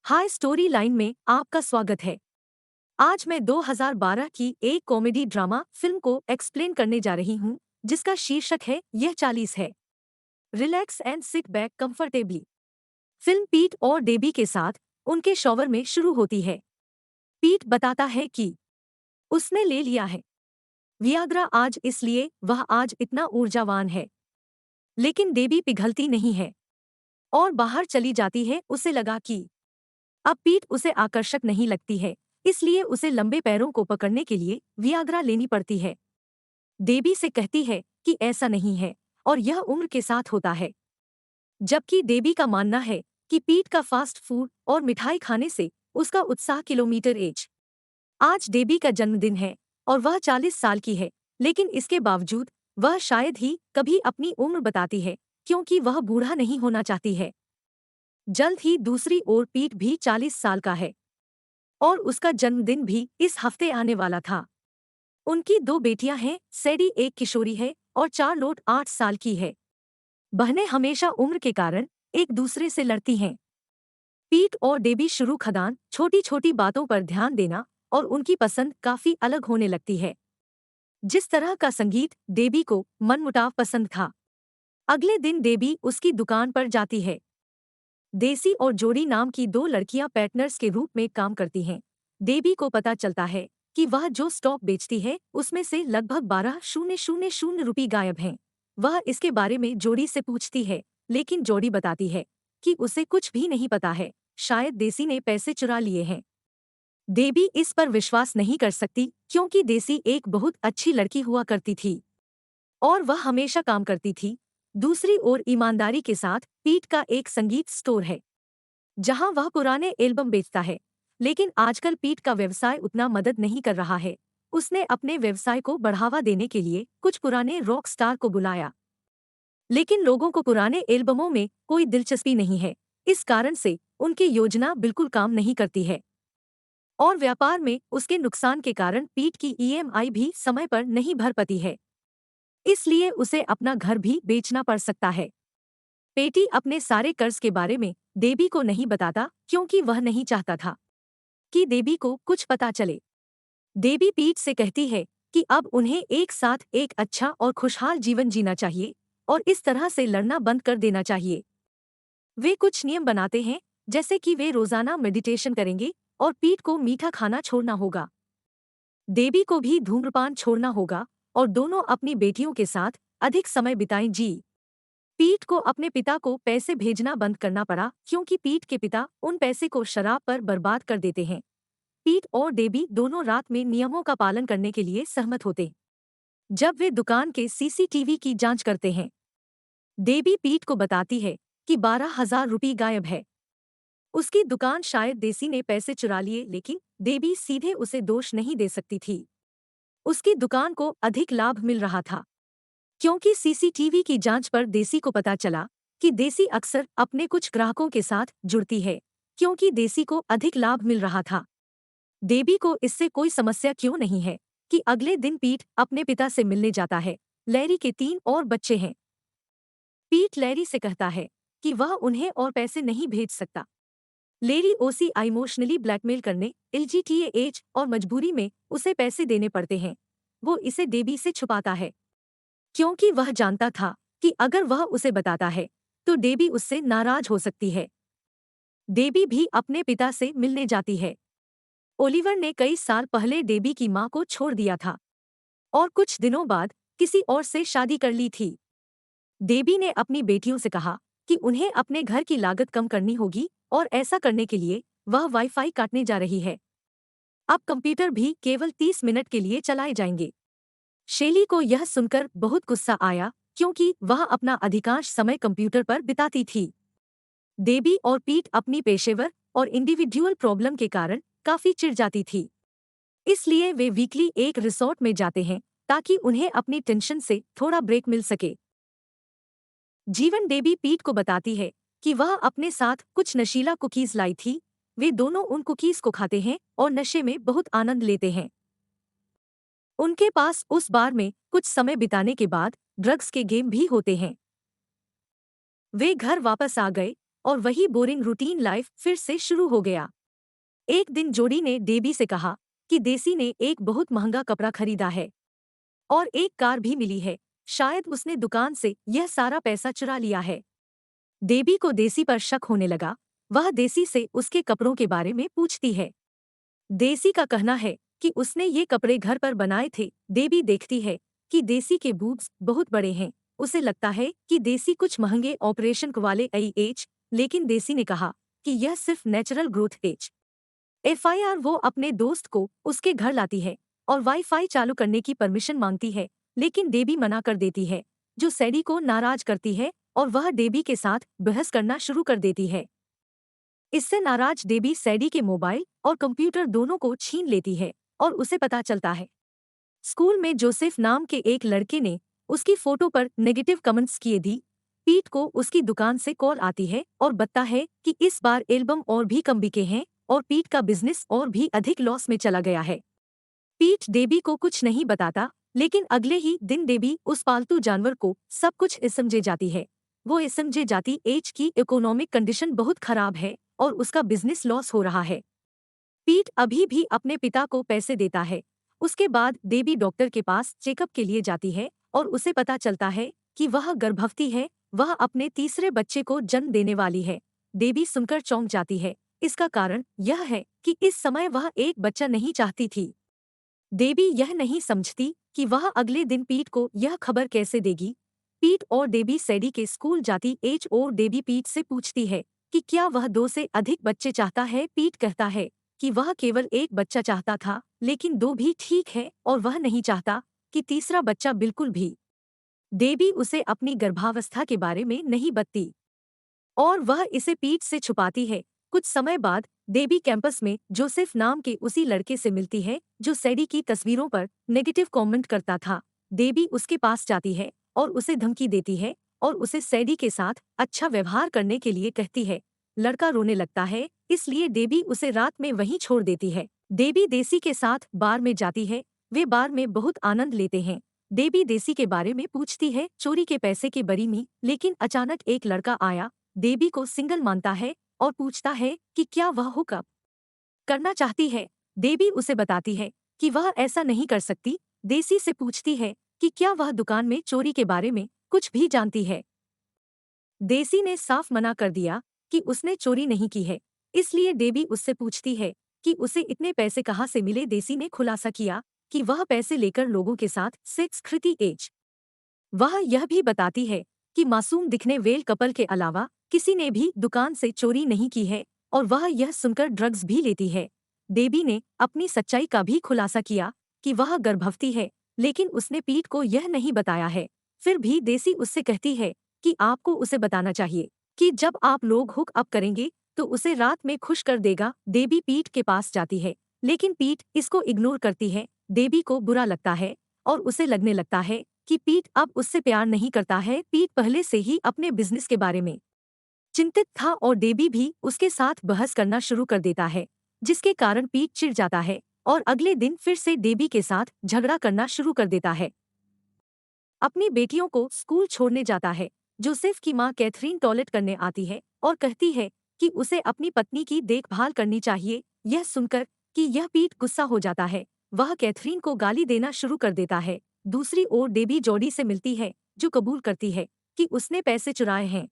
हाय story line में आपका स्वागत है। आज मैं 2012 की एक कॉमेडी ड्रामा फिल्म को एक्सप्लेन करने जा रही हूँ, जिसका शीर्षक है यह 40 है। Relax and sit back comfortably. Film पीट और डेबी के साथ उनके शॉवर में शुरू होती है। पीट बताता है कि उसने ले लिया है वियाग्रा आज, इसलिए वह आज इतना ऊर्जावान है। लेकिन डेबी पिघलती नहीं है और बाहर चली जाती है। उसे लगा कि अब पीठ उसे आकर्षक नहीं लगती है, इसलिए उसे लंबे पैरों को पकड़ने के लिए वियाग्रा लेनी पड़ती है। देबी से कहती है कि ऐसा नहीं है और यह उम्र के साथ होता है। जबकि देबी का मानना है कि पीठ का फास्ट फूड और मिठाई खाने से उसका उत्साह किलोमीटर एज। आज देबी का जन्मदिन है और वह 40 साल की है, लेकिन इसके बावजूद वह शायद ही कभी अपनी उम्र बताती है, क्योंकि वह बूढ़ा नहीं होना चाहती है। जल्द ही दूसरी ओर पीठ भी 40 साल का है और उसका जन्मदिन भी इस हफ्ते आने वाला था। उनकी दो बेटियां हैं, सैडी एक किशोरी है और चार्लोट 8 साल की है। बहनें हमेशा उम्र के कारण एक दूसरे से लड़ती हैं। पीट और डेबी शुरू खदान छोटी छोटी बातों पर ध्यान देना और उनकी पसंद काफी अलग होने लगती है। जिस तरह का संगीत डेबी को मनमुटाव पसंद था। अगले दिन डेबी उसकी दुकान पर जाती है। देसी और जोड़ी नाम की दो लड़कियां पार्टनर्स के रूप में काम करती हैं। देबी को पता चलता है कि वह जो स्टॉक बेचती है उसमें से लगभग 12,000 रुपये गायब हैं। वह इसके बारे में जोड़ी से पूछती है, लेकिन जोड़ी बताती है कि उसे कुछ भी नहीं पता है, शायद देसी ने पैसे चुरा लिए हैं। देबी इस पर विश्वास नहीं कर सकती, क्योंकि देसी एक बहुत अच्छी लड़की हुआ करती थी और वह हमेशा काम करती थी। दूसरी ओर ईमानदारी के साथ पीट का एक संगीत स्टोर है, जहां वह पुराने एल्बम बेचता है। लेकिन आजकल पीट का व्यवसाय उतना मदद नहीं कर रहा है। उसने अपने व्यवसाय को बढ़ावा देने के लिए कुछ पुराने रॉक स्टार को बुलाया, लेकिन लोगों को पुराने एल्बमों में कोई दिलचस्पी नहीं है। इस कारण से उनकी योजना बिल्कुल काम नहीं करती है और व्यापार में उसके नुकसान के कारण पीट की ईएमआई भी समय पर नहीं भर पाती है, इसलिए उसे अपना घर भी बेचना पड़ सकता है। पेटी अपने सारे कर्ज के बारे में देबी को नहीं बताता, क्योंकि वह नहीं चाहता था कि देबी को कुछ पता चले। देबी पीट से कहती है कि अब उन्हें एक साथ एक अच्छा और खुशहाल जीवन जीना चाहिए और इस तरह से लड़ना बंद कर देना चाहिए। वे कुछ नियम बनाते हैं, जैसे कि वे रोजाना मेडिटेशन करेंगे और पीट को मीठा खाना छोड़ना होगा। देबी को भी धूम्रपान छोड़ना होगा और दोनों अपनी बेटियों के साथ अधिक समय बिताएं। जी पीट को अपने पिता को पैसे भेजना बंद करना पड़ा, क्योंकि पीट के पिता उन पैसे को शराब पर बर्बाद कर देते हैं। पीट और डेबी दोनों रात में नियमों का पालन करने के लिए सहमत होते। जब वे दुकान के सीसीटीवी की जांच करते हैं, डेबी पीट को बताती है कि 12,000 रुपये गायब है। उसकी दुकान शायद देसी ने पैसे चुरा लिए, लेकिन डेबी सीधे उसे दोष नहीं दे सकती थी। उसकी दुकान को अधिक लाभ मिल रहा था, क्योंकि सीसीटीवी की जांच पर देसी को पता चला कि देसी अक्सर अपने कुछ ग्राहकों के साथ जुड़ती है, क्योंकि देसी को अधिक लाभ मिल रहा था। देबी को इससे कोई समस्या क्यों नहीं है कि अगले दिन पीट अपने पिता से मिलने जाता है। लैरी के 3 और बच्चे हैं। पीट लैरी से कहता है कि वह उन्हें और पैसे नहीं भेज सकता। लैरी ओसी इमोशनली ब्लैकमेल करने, एलजीटीएच और मजबूरी में उसे पैसे देने पड़ते हैं। वो इसे देबी से छुपाता है, क्योंकि वह जानता था कि अगर वह उसे बताता है तो डेबी उससे नाराज हो सकती है। डेबी भी अपने पिता से मिलने जाती है। ओलिवर ने कई साल पहले डेबी की मां को छोड़ दिया था और कुछ दिनों बाद किसी और से शादी कर ली थी। डेबी ने अपनी बेटियों से कहा कि उन्हें अपने घर की लागत कम करनी होगी और ऐसा करने के लिए वह वाईफाई काटने जा रही है। अब कंप्यूटर भी केवल 30 मिनट के लिए चलाए जाएंगे। शेली को यह सुनकर बहुत गुस्सा आया, क्योंकि वह अपना अधिकांश समय कंप्यूटर पर बिताती थी। डेबी और पीट अपनी पेशेवर और इंडिविजुअल प्रॉब्लम के कारण काफी चिढ़ जाती थी, इसलिए वे वीकली एक रिसोर्ट में जाते हैं ताकि उन्हें अपनी टेंशन से थोड़ा ब्रेक मिल सके। जीवन डेबी पीट को बताती है कि वह अपने साथ कुछ नशीला कुकीज लाई थी। वे दोनों उन कुकीज को खाते हैं और नशे में बहुत आनंद लेते हैं। उनके पास उस बार में कुछ समय बिताने के बाद ड्रग्स के गेम भी होते हैं। वे घर वापस आ गए और वही बोरिंग रूटीन लाइफ फिर से शुरू हो गया। एक दिन जोडी ने डेबी से कहा कि देसी ने एक बहुत महंगा कपड़ा खरीदा है और एक कार भी मिली है। शायद उसने दुकान से यह सारा पैसा चुरा लिया है। डेबी को देसी पर शक होने लगा। वह देसी से उसके कपड़ों के बारे में पूछती है। देसी का कहना है कि उसने ये कपड़े घर पर बनाए थे। डेबी देखती है कि देसी के बूब्स बहुत बड़े हैं। उसे लगता है कि देसी कुछ महंगे ऑपरेशन वाले एच, लेकिन देसी ने कहा कि यह सिर्फ नेचुरल ग्रोथ एज। एफआईआर वो अपने दोस्त को उसके घर लाती है और वाईफाई चालू करने की परमिशन मांगती है, लेकिन डेबी मना कर देती है, जो सैडी को नाराज करती है और वह डेबी के साथ बहस करना शुरू कर देती है। इससे नाराज डेबी सैडी के मोबाइल और कंप्यूटर दोनों को छीन लेती है और उसे पता चलता है स्कूल में जोसेफ नाम के एक लड़के ने उसकी फोटो पर नेगेटिव कमेंट्स किए दी। पीट को उसकी दुकान से कॉल आती है और बताता है कि इस बार एल्बम और भी कम बिके हैं और पीट का बिजनेस और भी अधिक लॉस में चला गया है। पीट डेबी को कुछ नहीं बताता, लेकिन अगले ही दिन डेबी उस पालतू जानवर को सब कुछ समझे जाती है। वो समझे जाती एच की इकोनॉमिक कंडीशन बहुत खराब है और उसका बिजनेस लॉस हो रहा है। पीट अभी भी अपने पिता को पैसे देता है। उसके बाद डेबी डॉक्टर के पास चेकअप के लिए जाती है और उसे पता चलता है कि वह गर्भवती है। वह अपने तीसरे बच्चे को जन्म देने वाली है। डेबी सुनकर चौंक जाती है। इसका कारण यह है कि इस समय वह एक बच्चा नहीं चाहती थी। डेबी यह नहीं समझती कि वह अगले दिन पीट को यह खबर कैसे देगी। पीट और डेबी सैडी के स्कूल जाती एच और डेबी पीट से पूछती है कि क्या वह 2 से अधिक बच्चे चाहता है। पीट कहता है कि वह केवल एक बच्चा चाहता था, लेकिन 2 भी ठीक है और वह नहीं चाहता कि तीसरा बच्चा बिल्कुल भी। डेबी उसे अपनी गर्भावस्था के बारे में नहीं बताती और वह इसे पीट से छुपाती है। कुछ समय बाद डेबी कैंपस में जोसेफ नाम के उसी लड़के से मिलती है जो सैडी की तस्वीरों पर नेगेटिव कमेंट करता था। डेबी उसके पास जाती है और उसे धमकी देती है और उसे सैडी के साथ अच्छा व्यवहार करने के लिए कहती है। लड़का रोने लगता है, इसलिए डेबी उसे रात में वहीं छोड़ देती है। डेबी देसी के साथ बार में जाती है। वे बार में बहुत आनंद लेते हैं। डेबी देसी के बारे में पूछती है चोरी के पैसे के बारे में, लेकिन अचानक एक लड़का आया। डेबी को सिंगल मानता है और पूछता है कि क्या वह हुकअप करना चाहती है। डेबी उसे बताती है कि वह ऐसा नहीं कर सकती। देसी से पूछती है कि क्या वह दुकान में चोरी के बारे में कुछ भी जानती है। देसी ने साफ मना कर दिया कि उसने चोरी नहीं की है। इसलिए डेबी उससे पूछती है कि उसे इतने पैसे कहाँ से मिले। देसी ने खुलासा किया कि वह पैसे लेकर लोगों के साथ सेक्स करती एज। वह यह भी बताती है कि मासूम दिखने वेल कपल के अलावा किसी ने भी दुकान से चोरी नहीं की है और वह यह सुनकर ड्रग्स भी लेती है। डेबी ने अपनी सच्चाई का भी खुलासा किया कि वह गर्भवती है, लेकिन उसने पीट को यह नहीं बताया है। फिर भी देसी उससे कहती है कि आपको उसे बताना चाहिए कि जब आप लोग हुक अप करेंगे तो उसे रात में खुश कर देगा। डेबी पीट के पास जाती है, लेकिन पीट इसको इग्नोर करती है। डेबी को बुरा लगता है और उसे लगने लगता है कि पीट अब उससे प्यार नहीं करता है। पीट पहले से ही अपने बिजनेस के बारे में चिंतित था और डेबी भी उसके साथ बहस करना शुरू कर देता है, जिसके कारण पीट चिढ़ जाता है और अगले दिन फिर से डेबी के साथ झगड़ा करना शुरू कर देता है। अपनी बेटियों को स्कूल छोड़ने जाता है। जोसेफ की मां कैथरीन टॉयलेट करने आती है और कहती है कि उसे अपनी पत्नी की देखभाल करनी चाहिए। यह सुनकर कि यह पीट गुस्सा हो जाता है, वह कैथरीन को गाली देना शुरू कर देता है। दूसरी ओर डेबी जॉडी से मिलती है, जो कबूल करती है कि उसने पैसे चुराए हैं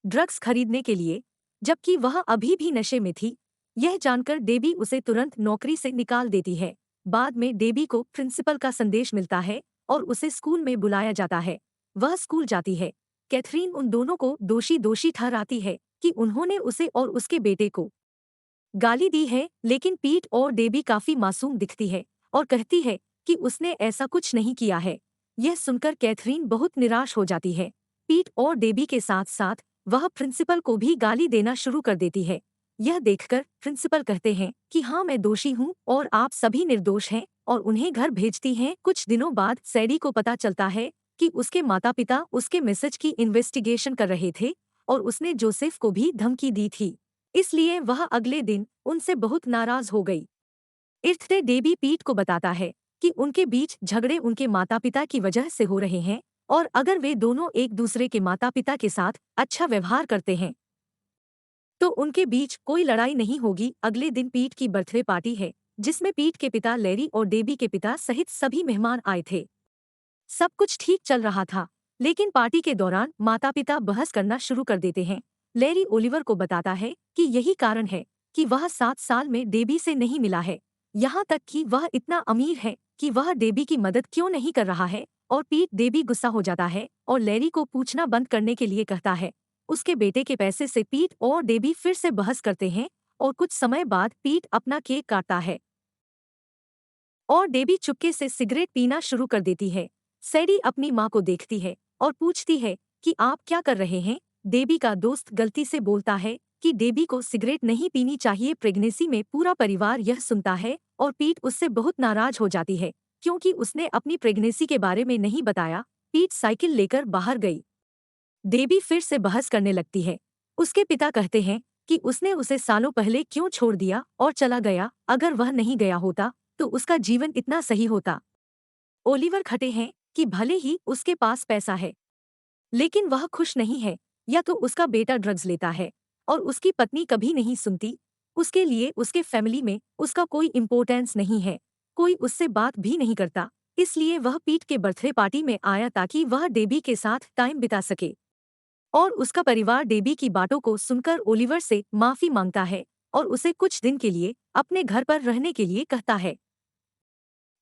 ड्रग्स खरीदने के लिए, जबकि वह अभी भी नशे में थी। यह जानकर डेबी उसे तुरंत नौकरी से निकाल देती है। बाद में डेबी को प्रिंसिपल का संदेश मिलता है और उसे स्कूल में बुलाया जाता है। वह स्कूल जाती है। कैथरीन उन दोनों को दोषी दोषी ठहराती है कि उन्होंने उसे और उसके बेटे को गाली दी है, लेकिन पीट और डेबी काफी मासूम दिखती है और कहती है कि उसने ऐसा कुछ नहीं किया है। यह सुनकर कैथरीन बहुत निराश हो जाती है। पीट और डेबी के साथ साथ वह प्रिंसिपल को भी गाली देना शुरू कर देती है। यह देखकर प्रिंसिपल कहते हैं कि हाँ, मैं दोषी हूँ और आप सभी निर्दोष हैं, और उन्हें घर भेजती हैं। कुछ दिनों बाद सैडी को पता चलता है कि उसके माता पिता उसके मैसेज की इन्वेस्टिगेशन कर रहे थे और उसने जोसेफ को भी धमकी दी थी, इसलिए वह अगले दिन उनसे बहुत नाराज हो गई। इर्थे डेबी पीट को बताता है कि उनके बीच झगड़े उनके माता पिता की वजह से हो रहे हैं और अगर वे दोनों एक दूसरे के माता पिता के साथ अच्छा व्यवहार करते हैं तो उनके बीच कोई लड़ाई नहीं होगी। अगले दिन पीट की बर्थडे पार्टी है, जिसमें पीट के पिता लैरी और डेबी के पिता सहित सभी मेहमान आए थे। सब कुछ ठीक चल रहा था, लेकिन पार्टी के दौरान माता पिता बहस करना शुरू कर देते हैं। लैरी ओलिवर को बताता है कि यही कारण है कि वह 7 साल में डेबी से नहीं मिला है, यहाँ तक कि वह इतना अमीर है कि वह डेबी की मदद क्यों नहीं कर रहा है। और पीट डेबी गुस्सा हो जाता है और लैरी को पूछना बंद करने के लिए कहता है। उसके बेटे के पैसे से पीट और डेबी फिर से बहस करते हैं और कुछ समय बाद पीट अपना केक काटता है और डेबी चुपके से सिगरेट पीना शुरू कर देती है। सैडी अपनी माँ को देखती है और पूछती है कि आप क्या कर रहे हैं। डेबी का दोस्त गलती से बोलता है कि डेबी को सिगरेट नहीं पीनी चाहिए। प्रेगनेंसी में पूरा परिवार यह सुनता है और पीट उससे बहुत नाराज हो जाती है क्योंकि उसने अपनी प्रेगनेंसी के बारे में नहीं बताया। पीट साइकिल लेकर बाहर गई। डेबी फिर से बहस करने लगती है। उसके पिता कहते हैं कि उसने उसे सालों पहले क्यों छोड़ दिया और चला गया। अगर वह नहीं गया होता तो उसका जीवन इतना सही होता। ओलिवर खटे हैं कि भले ही उसके पास पैसा है, लेकिन वह खुश नहीं है। या तो उसका बेटा ड्रग्स लेता है और उसकी पत्नी कभी नहीं सुनती। उसके लिए उसके फैमिली में उसका कोई इम्पोर्टेंस नहीं है, कोई उससे बात भी नहीं करता। इसलिए वह पीट के बर्थडे पार्टी में आया ताकि वह डेबी के साथ टाइम बिता सके। और उसका परिवार डेबी की बातों को सुनकर ओलिवर से माफी मांगता है और उसे कुछ दिन के लिए अपने घर पर रहने के लिए कहता है।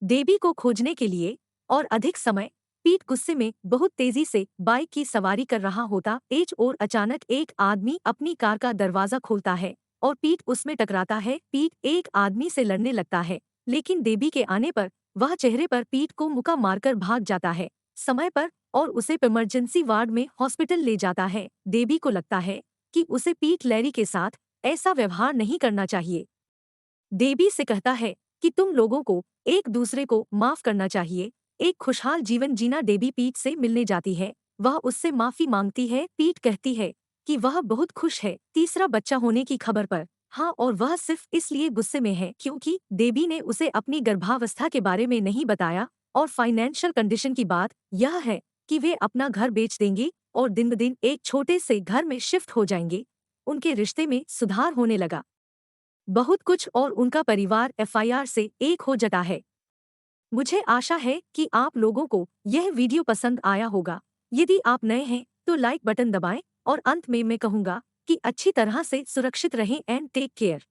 डेबी को खोजने के लिए और अधिक समय पीट गुस्से में बहुत तेजी से बाइक की सवारी कर रहा होता और अचानक एक आदमी अपनी कार का दरवाजा खोलता है और पीट उसमें टकराता है। पीट एक आदमी से लड़ने लगता है, लेकिन डेबी के आने पर वह चेहरे पर पीट को मुक्का मारकर भाग जाता है समय पर और उसे इमरजेंसी वार्ड में हॉस्पिटल ले जाता है। डेबी को लगता है कि उसे पीट लैरी के साथ ऐसा व्यवहार नहीं करना चाहिए। डेबी से कहता है कि तुम लोगों को एक दूसरे को माफ करना चाहिए, एक खुशहाल जीवन जीना। डेबी पीट से मिलने जाती है, वह उससे माफी मांगती है। पीट कहती है कि वह बहुत खुश है तीसरा बच्चा होने की खबर पर। हाँ, और वह सिर्फ इसलिए गुस्से में है क्योंकि डेबी ने उसे अपनी गर्भावस्था के बारे में नहीं बताया। और फाइनेंशियल कंडीशन की बात यह है कि वे अपना घर बेच देंगे और दिन ब दिन एक छोटे से घर में शिफ्ट हो जाएंगे। उनके रिश्ते में सुधार होने लगा बहुत कुछ और उनका परिवार एफआईआर से एक हो जाता है। मुझे आशा है कि आप लोगों को यह वीडियो पसंद आया होगा। यदि आप नए हैं तो लाइक बटन दबाएं और अंत में मैं कहूँगा कि अच्छी तरह से सुरक्षित रहें एंड टेक केयर।